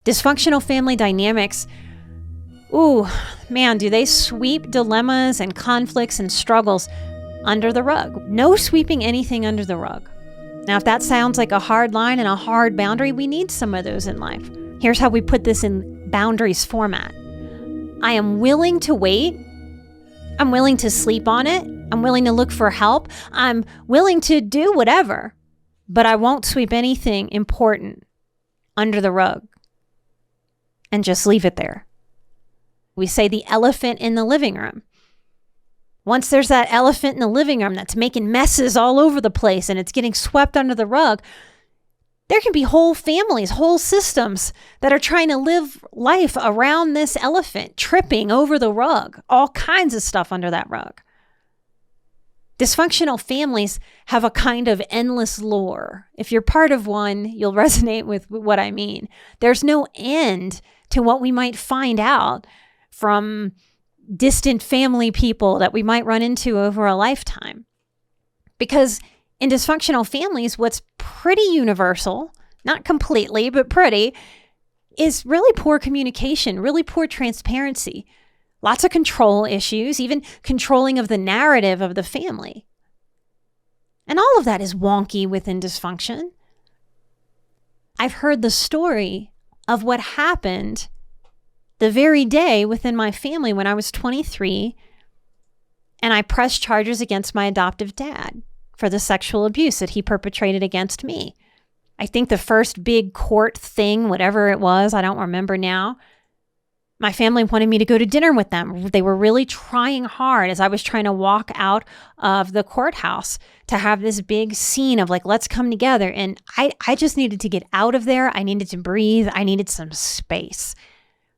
Dysfunctional family dynamics, ooh, man, do they sweep dilemmas and conflicts and struggles under the rug. No sweeping anything under the rug. Now, if that sounds like a hard line and a hard boundary, we need some of those in life. Here's how we put this in boundaries format. I am willing to wait. I'm willing to sleep on it. I'm willing to look for help. I'm willing to do whatever, but I won't sweep anything important under the rug and just leave it there. We say the elephant in the living room. Once there's that elephant in the living room that's making messes all over the place and it's getting swept under the rug, there can be whole families, whole systems that are trying to live life around this elephant, tripping over the rug, all kinds of stuff under that rug. Dysfunctional families have a kind of endless lore. If you're part of one, you'll resonate with what I mean. There's no end to what we might find out from distant family people that we might run into over a lifetime. Because in dysfunctional families, what's pretty universal, not completely, but pretty, is really poor communication, really poor transparency, lots of control issues, even controlling of the narrative of the family. And all of that is wonky within dysfunction. I've heard the story of what happened the very day within my family when I was 23, and I pressed charges against my adoptive dad for the sexual abuse that he perpetrated against me. I think the first big court thing, whatever it was, I don't remember now, my family wanted me to go to dinner with them. They were really trying hard as I was trying to walk out of the courthouse to have this big scene of like, let's come together. And I just needed to get out of there. I needed to breathe. I needed some space.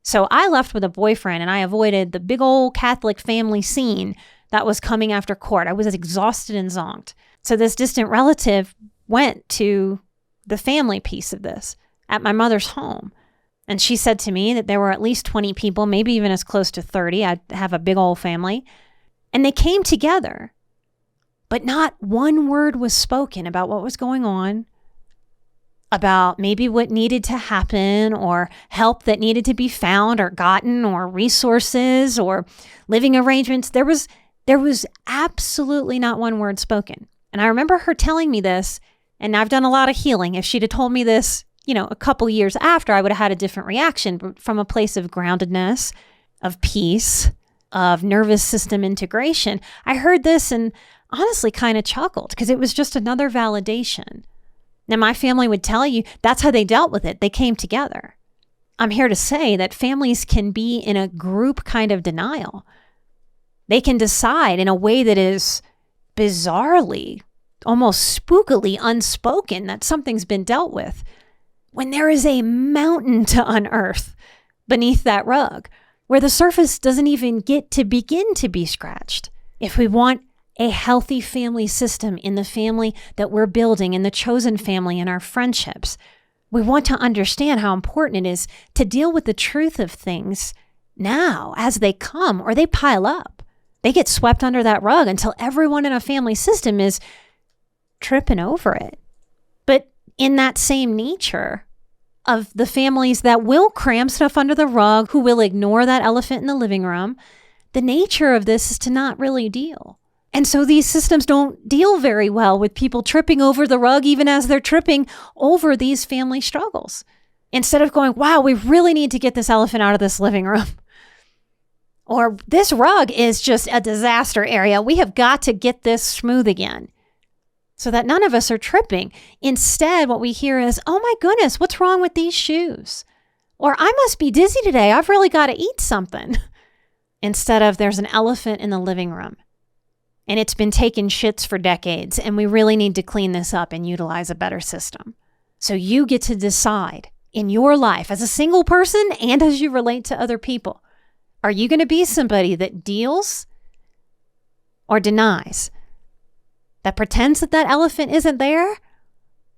So I left with a boyfriend and I avoided the big old Catholic family scene that was coming after court. I was exhausted and zonked. So this distant relative went to the family piece of this at my mother's home. And she said to me that there were at least 20 people, maybe even as close to 30. I have a big old family. And they came together. But not one word was spoken about what was going on, about maybe what needed to happen or help that needed to be found or gotten or resources or living arrangements. There was absolutely not one word spoken. And I remember her telling me this, and I've done a lot of healing. If she'd have told me this, a couple years after, I would have had a different reaction, but from a place of groundedness, of peace, of nervous system integration. I heard this and honestly kind of chuckled because it was just another validation. Now, my family would tell you that's how they dealt with it. They came together. I'm here to say that families can be in a group kind of denial. They can decide in a way that is bizarrely, almost spookily unspoken that something's been dealt with, when there is a mountain to unearth beneath that rug, where the surface doesn't even get to begin to be scratched. If we want a healthy family system in the family that we're building, in the chosen family, in our friendships, we want to understand how important it is to deal with the truth of things now as they come, or they pile up. They get swept under that rug until everyone in a family system is tripping over it. But in that same nature of the families that will cram stuff under the rug, who will ignore that elephant in the living room, the nature of this is to not really deal. And so these systems don't deal very well with people tripping over the rug, even as they're tripping over these family struggles. Instead of going, wow, we really need to get this elephant out of this living room. Or this rug is just a disaster area. We have got to get this smooth again, so that none of us are tripping. Instead, what we hear is, oh my goodness, what's wrong with these shoes? Or I must be dizzy today. I've really got to eat something. Instead of, there's an elephant in the living room and it's been taking shits for decades and we really need to clean this up and utilize a better system. So you get to decide in your life as a single person and as you relate to other people. Are you going to be somebody that deals or denies? That pretends that elephant isn't there,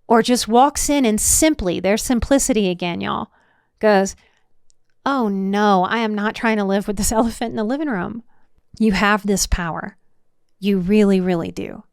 or just walks in and simply, there's simplicity again, y'all, goes, oh no, I am not trying to live with this elephant in the living room. You have this power. You really, really do.